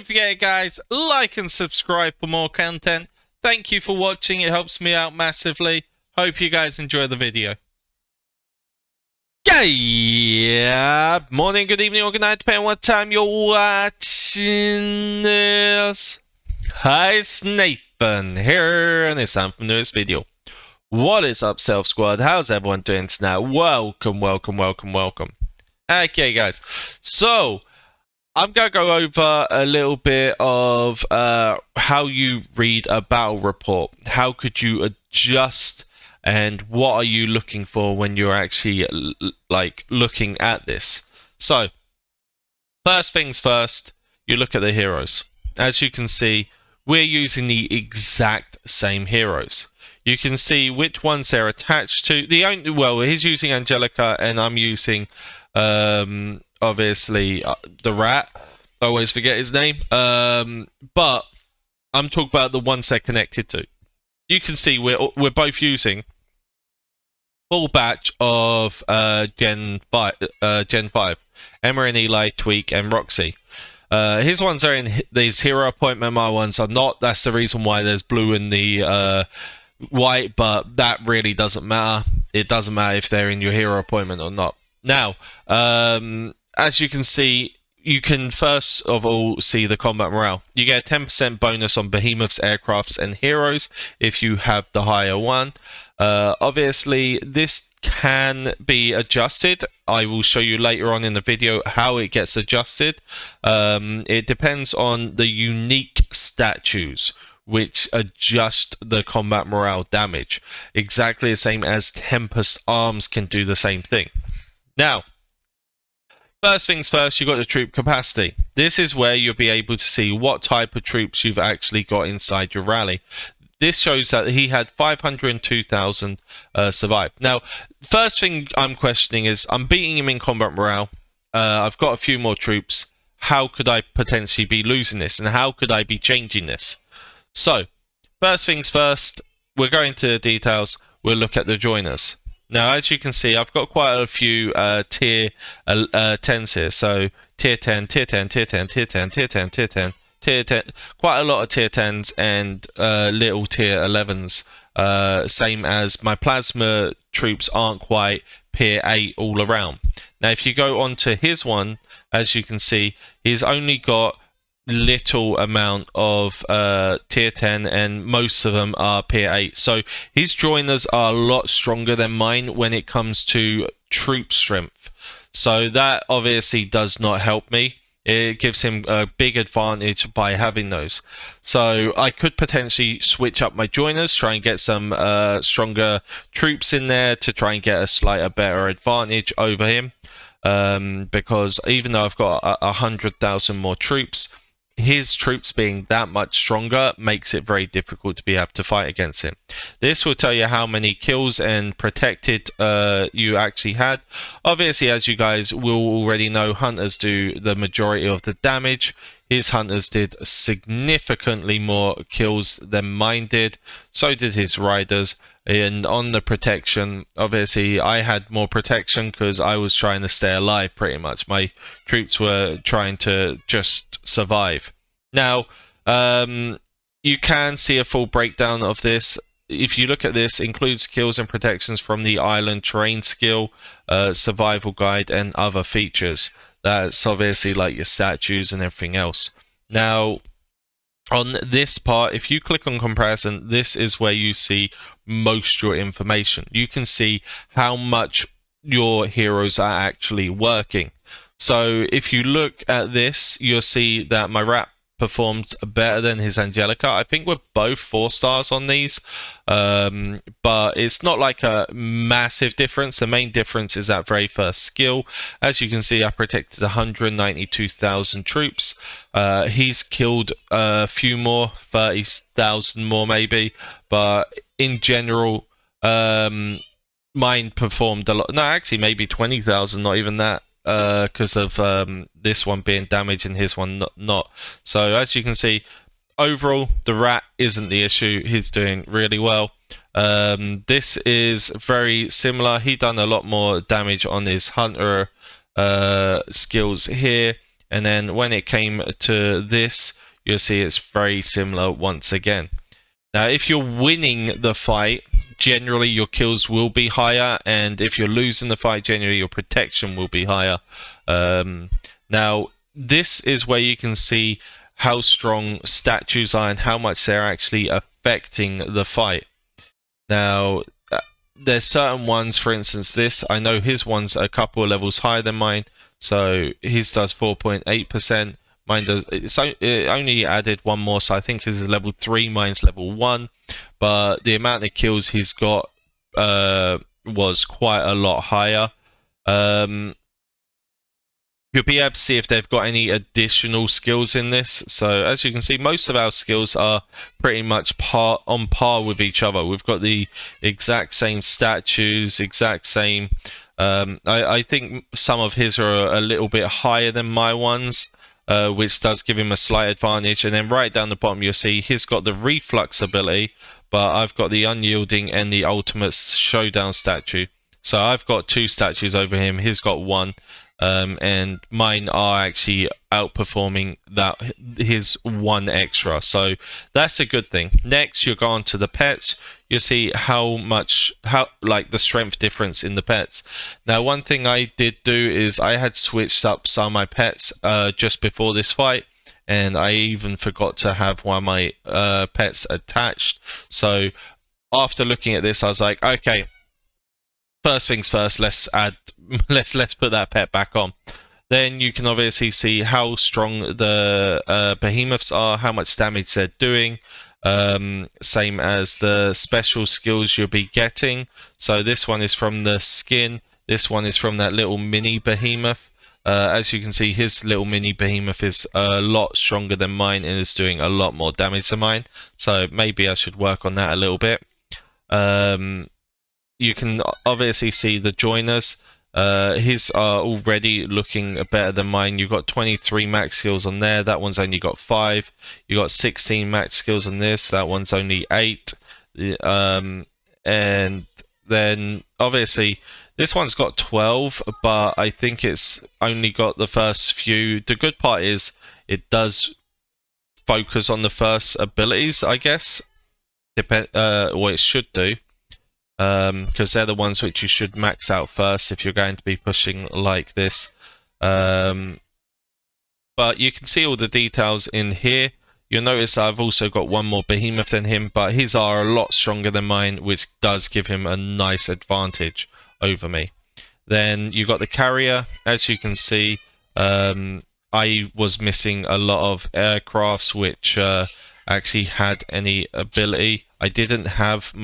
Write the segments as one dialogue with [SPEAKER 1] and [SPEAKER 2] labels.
[SPEAKER 1] Don't forget, guys, like and subscribe for more content. Thank you for watching. It helps me out massively. Hope you guys enjoy the video. Yeah, morning, good evening, or good night, depending on what time you're watching this. Hi, it's Nathan here, and it's time for the newest video. What is up, Self Squad? How's everyone doing tonight? Welcome. Okay, guys, so I'm going to go over a little bit of how you read a battle report. How could you adjust, and what are you looking for when you're actually looking at this? So, first things first, you look at the heroes. As you can see, we're using the exact same heroes. You can see which ones they're attached to. He's using Angelica, and I'm using obviously the rat. I always forget his name. But I'm talking about the ones they're connected to. You can see we're both using full batch of Gen 5, Emma and Eli, Tweak, and Roxy. His ones are in these hero appointment. My ones are not. That's the reason why there's blue in the white, but that really doesn't matter. It doesn't matter if they're in your hero appointment or not. Now, as you can see, you can first of all see the combat morale. You get a 10% bonus on behemoths, aircrafts, and heroes if you have the higher one. Obviously, this can be adjusted. I will show you later on in the video how it gets adjusted. It depends on the unique statues, which adjust the combat morale damage. Exactly the same as Tempest arms can do the same thing. Now, first things first, you've got the troop capacity. This is where you'll be able to see what type of troops you've actually got inside your rally. This shows that he had 502,000 survive. Now, first thing I'm questioning is, I'm beating him in combat morale. I've got a few more troops. How could I potentially be losing this? And how could I be changing this? So, first things first, we're going to the details. We'll look at the joiners. Now, as you can see, I've got quite a few tier 10s here. So, tier 10, tier 10, tier 10, tier 10, tier 10, tier 10, tier 10. Quite a lot of tier 10s and little tier 11s. Same as my plasma troops aren't quite tier 8 all around. Now, if you go on to his one, as you can see, he's only got little amount of tier 10, and most of them are tier 8. So his joiners are a lot stronger than mine when it comes to troop strength. So that obviously does not help me. It gives him a big advantage by having those. So I could potentially switch up my joiners, try and get some stronger troops in there to try and get a slight better advantage over him. Because even though I've got 100,000 more troops, his troops being that much stronger makes it very difficult to be able to fight against him. This will tell you how many kills and protected you actually had. Obviously, as you guys will already know, hunters do the majority of the damage. His hunters did significantly more kills than mine did. So did his riders. And on the protection, obviously I had more protection because I was trying to stay alive pretty much. My troops were trying to just survive. Now, you can see a full breakdown of this. If you look at this, includes kills and protections from the island terrain skill, survival guide, and other features. That's obviously like your statues and everything else. Now, on this part, if you click on comparison, this is where you see most your information. You can see how much your heroes are actually working. So if you look at this, you'll see that my rat performed better than his Angelica. I think we're both 4 stars on these, but it's not like a massive difference. The main difference is that very first skill. As you can see, I protected 192,000 troops. He's killed a few more, 30,000 more maybe, but in general, mine performed a lot. No, actually maybe 20,000, not even that. Because of this one being damaged and his one not. So as you can see, overall the rat isn't the issue. He's doing really well. This is very similar. He done a lot more damage on his hunter skills here, And then when it came to this, you'll see it's very similar once again. Now, if you're winning the fight, generally your kills will be higher, and if you're losing the fight, generally your protection will be higher. Now, this is where you can see how strong statues are and how much they're actually affecting the fight. Now, there's certain ones, for instance, this, I know his one's a couple of levels higher than mine, so his does 4.8%. Mine does, it only added one more, so I think his is level 3, mine's level 1. But the amount of kills he's got was quite a lot higher. You'll be able to see if they've got any additional skills in this. So as you can see, most of our skills are pretty much on par with each other. We've got the exact same statues, exact same. I think some of his are a little bit higher than my ones, which does give him a slight advantage. And then right down the bottom, you'll see he's got the reflux ability, but I've got the unyielding and the ultimate showdown statue. So I've got 2 statues over him. He's got 1. And mine are actually outperforming his 1 extra, so that's a good thing. Next, you'll go on to the pets. You'll see how the strength difference in the pets. Now, one thing I did do is I had switched up some of my pets just before this fight, and I even forgot to have one of my pets attached. So after looking at this, I was like, okay, first things first, let's put that pet back on. Then you can obviously see how strong the behemoths are, how much damage they're doing. Same as the special skills you'll be getting. So this one is from the skin. This one is from that little mini behemoth. As you can see, his little mini behemoth is a lot stronger than mine and is doing a lot more damage than mine. So maybe I should work on that a little bit. You can obviously see the joiners. His are already looking better than mine. You've got 23 max skills on there. That one's only got 5. You got 16 max skills on this. That one's only 8. And then obviously this one's got 12, but I think it's only got the first few. The good part is it does focus on the first abilities, I guess. Or it should do. Because they're the ones which you should max out first if you're going to be pushing like this. But you can see all the details in here. You'll notice I've also got one more behemoth than him, but his are a lot stronger than mine, which does give him a nice advantage over me. Then you got the carrier. As you can see, I was missing a lot of aircrafts which actually had any ability. I didn't have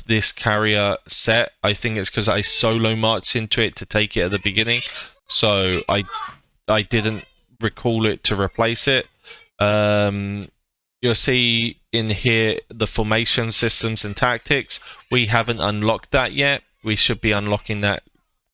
[SPEAKER 1] this carrier set. I think it's because I solo marched into it to take it at the beginning, so I didn't recall it to replace it. You'll see in here the formation systems and tactics. We haven't unlocked that yet. We should be unlocking that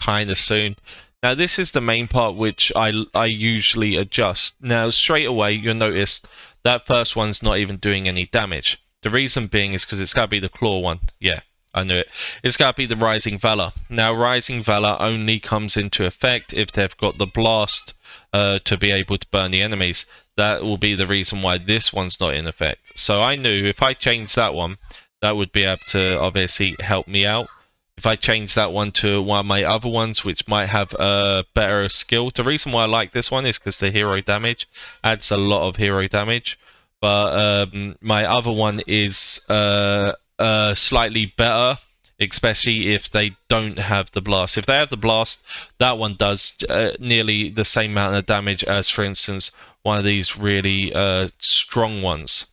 [SPEAKER 1] kind of soon. Now this is the main part which I usually adjust. Now straight away you'll notice that first one's not even doing any damage. The reason being is because it's got to be the claw one. Yeah, I knew it. It's got to be the Rising Valor. Now Rising Valor only comes into effect if they've got the blast to be able to burn the enemies. That will be the reason why this one's not in effect. So I knew if I changed that one, that would be able to obviously help me out. If I change that one to one of my other ones, which might have a better skill. The reason why I like this one is because the hero damage adds a lot of hero damage. But my other one is slightly better, especially if they don't have the blast. If they have the blast, that one does nearly the same amount of damage as, for instance, one of these really strong ones.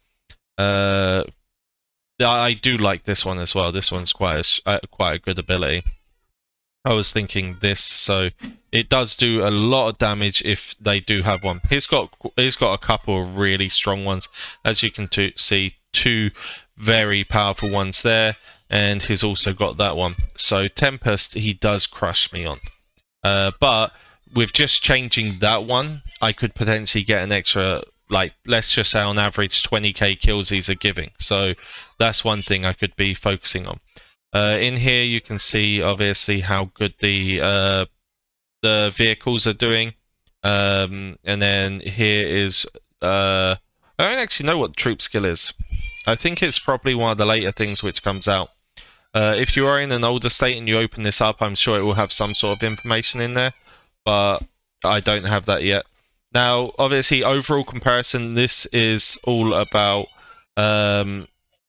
[SPEAKER 1] I do like this one as well. This one's quite a good ability. I was thinking this, so it does do a lot of damage if they do have one. He's got a couple of really strong ones, as you can see, 2 very powerful ones there, and he's also got that one. So Tempest, he does crush me on, but with just changing that one, I could potentially get an extra, like, let's just say on average 20k kills these are giving. So that's one thing I could be focusing on. In here you can see obviously how good the the vehicles are doing. And then here is I don't actually know what the troop skill is. I think it's probably one of the later things which comes out. If you are in an older state and you open this up, I'm sure it will have some sort of information in there, but I don't have that yet. Now, obviously, overall comparison, this is all about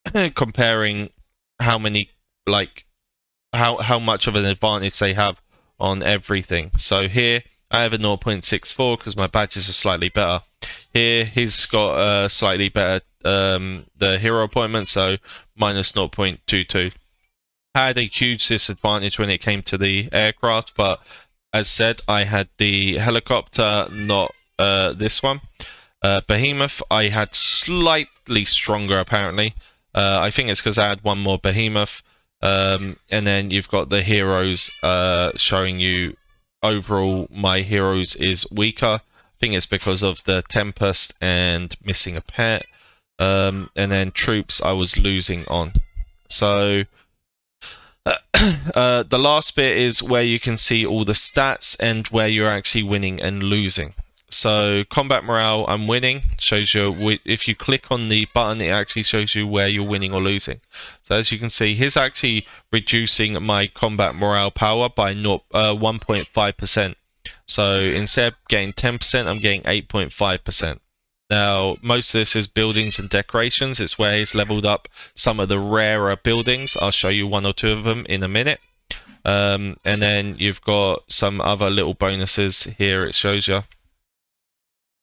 [SPEAKER 1] comparing how many, like, how much of an advantage they have on everything. So here, I have a 0.64 because my badges are slightly better. Here, he's got slightly better the hero appointment, so minus 0.22. Had a huge disadvantage when it came to the aircraft, but as said, I had the helicopter, not this one. Behemoth, I had slightly stronger apparently. I think it's because I had one more behemoth. And then you've got the heroes showing you overall my heroes is weaker. I think it's because of the Tempest and missing a pet. And then troops I was losing on. So the last bit is where you can see all the stats and where you're actually winning and losing. So combat morale, I'm winning, shows you, if you click on the button, it actually shows you where you're winning or losing. So as you can see, he's actually reducing my combat morale power by 1.5%. So instead of getting 10%, I'm getting 8.5%. Now, most of this is buildings and decorations. It's where he's leveled up some of the rarer buildings. I'll show you one or two of them in a minute. And then you've got some other little bonuses here it shows you.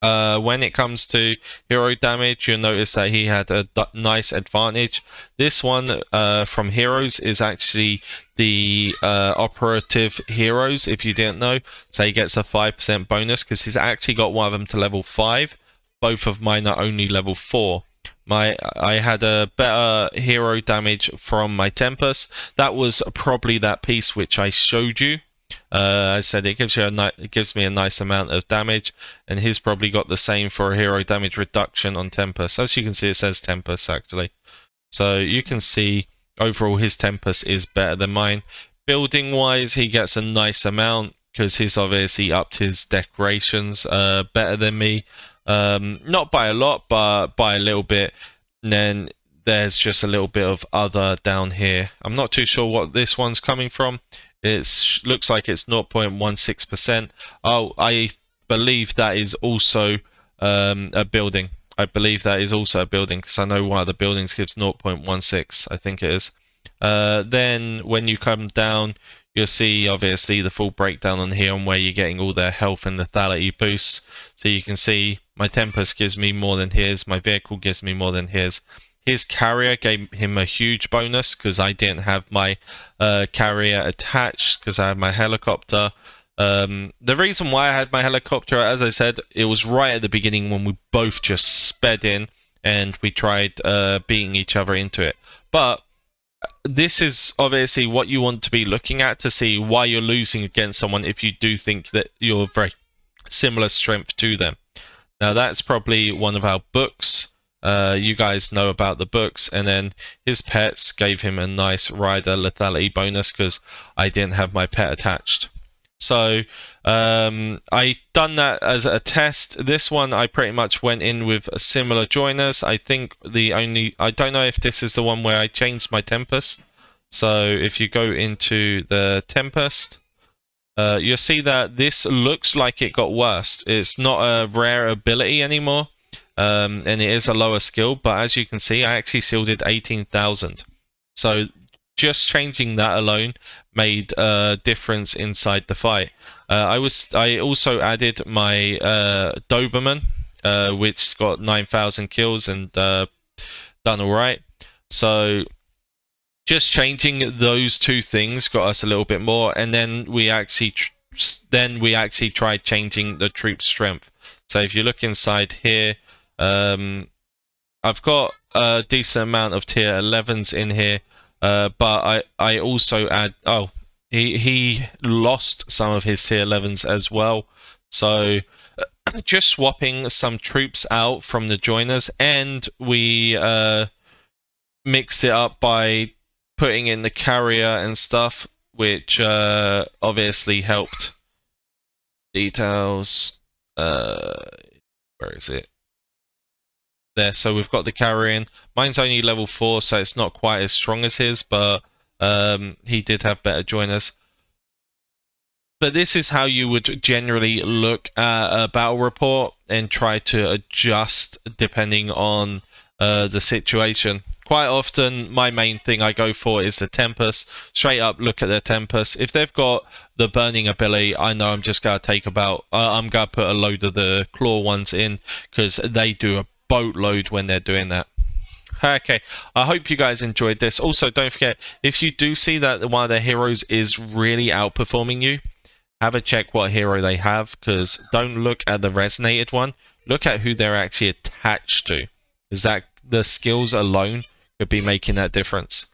[SPEAKER 1] When it comes to hero damage, you'll notice that he had a nice advantage. This one from heroes is actually the operative heroes, if you didn't know. So he gets a 5% bonus because he's actually got one of them to level 5. Both of mine are only level 4. I had a better hero damage from my Tempest. That was probably that piece which I showed you. I said it gives me a nice amount of damage, and he's probably got the same for a hero damage reduction on Tempest. As you can see, it says Tempest actually. So you can see overall his Tempest is better than mine. Building wise, he gets a nice amount because he's obviously upped his decorations better than me. Not by a lot, but by a little bit. And then there's just a little bit of other down here. I'm not too sure what this one's coming from. It looks like it's 0.16%. Oh, I believe that is also a building. I believe that is also a building because I know one of the buildings gives 0.16. I think it is. Then when you come down, you'll see obviously the full breakdown on here on where you're getting all their health and lethality boosts. So you can see my Tempest gives me more than his, my vehicle gives me more than his. His carrier gave him a huge bonus because I didn't have my carrier attached because I had my helicopter. The reason why I had my helicopter, as I said, it was right at the beginning when we both just sped in and we tried beating each other into it. But this is obviously what you want to be looking at to see why you're losing against someone if you do think that you're very similar strength to them. Now that's probably one of our books. You guys know about the books, and then his pets gave him a nice rider lethality bonus because I didn't have my pet attached. So I done that as a test. This one I pretty much went in with a similar joiners. I think I don't know if this is the one where I changed my Tempest. So if you go into the Tempest, you'll see that this looks like it got worse. It's not a rare ability anymore. And it is a lower skill, but as you can see, I actually shielded 18,000. So just changing that alone made a difference inside the fight. I also added my Doberman, which got 9,000 kills and done alright. So just changing those two things got us a little bit more, and then we actually tried changing the troop strength. So if you look inside here, I've got a decent amount of tier 11s in here, but I also add, he lost some of his tier 11s as well. So just swapping some troops out from the joiners, and we mixed it up by putting in the carrier and stuff, which obviously helped. Details. Where is it? There. So we've got the carrying. Mine's only level 4, so it's not quite as strong as his, but he did have better joiners. But this is how you would generally look at a battle report and try to adjust depending on the situation. Quite often, my main thing I go for is the Tempest. Straight up look at their Tempest. If they've got the burning ability, I know I'm just going to take about, I'm going to put a load of the claw ones in because they do a boatload when they're doing that. Okay, I hope you guys enjoyed this. Also, don't forget, if you do see that one of their heroes is really outperforming you, have a check what hero they have, because don't look at the resonated one. Look at who they're actually attached to. Is that the skills alone could be making that difference?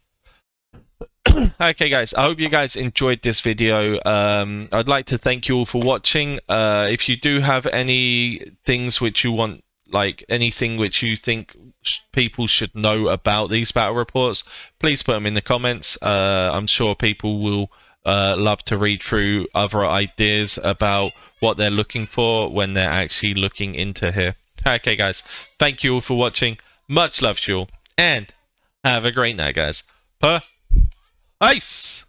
[SPEAKER 1] Okay, guys, I hope you guys enjoyed this video. I'd like to thank you all for watching. If you do have any things which you want, like anything which you think people should know about these battle reports, please put them in the comments. I'm sure people will love to read through other ideas about what they're looking for when they're actually looking into here. Okay, guys, thank you all for watching. Much love to you all, and have a great night, guys. Peace.